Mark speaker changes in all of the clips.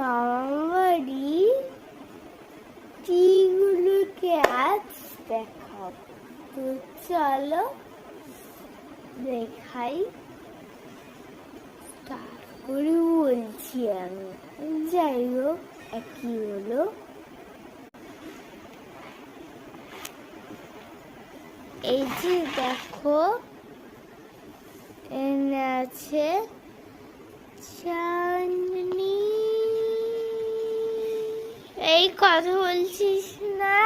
Speaker 1: মামাবাড়ি টিগুলোকে আজ দেখাবো। তো চলো দেখাই। তারপরে বলছি আমি, যাই হোক একই হলো। এই যে দেখো এনে আছে চাঁদনি। এই কথা বলছিস না?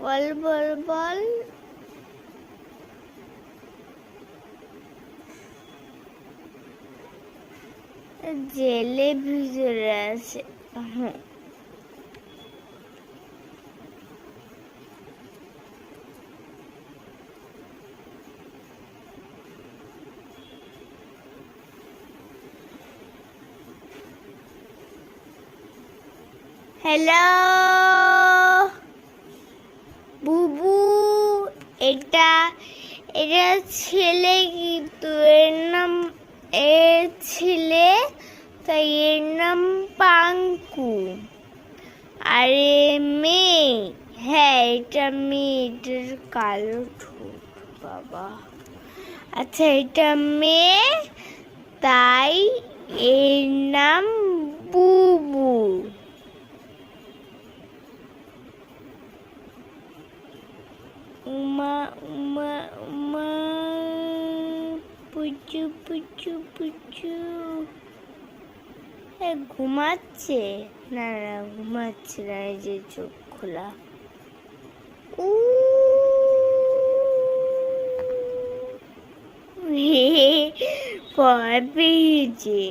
Speaker 1: বল বল বল। জেলে ভিতরে আছে। হ্যালো বুবু, এটা ছেলে, কিন্তু এর ছেলে, তাই এর নাম পাঙ্কু। আর মেয়ে, হ্যাঁ এটা মেয়ে, এটার কালো ঠোঁট। বাবা, আচ্ছা এটা মেয়ে, তাই এর নাম বুবু। উমা উমা উমা, পুচু পুচু পুচু। ঘুমাচ্ছে? না না ঘুমাচ্ছে না, এই যে চোখ খোলা। ভয় পেয়েছে।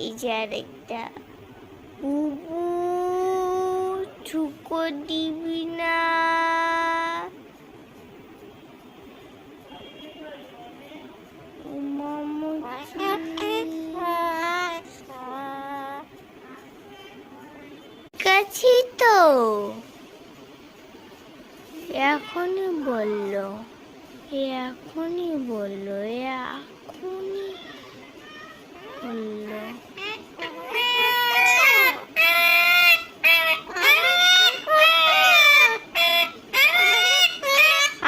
Speaker 1: এই যে আরেকটা, বুবু ঠুকো দিবি না। কাছি তো এখনই বললো, এখনই বললো, এখনই বললো।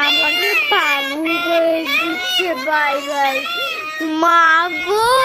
Speaker 1: আমাকে পাগল করে দিচ্ছে বাই বাই। মা গো।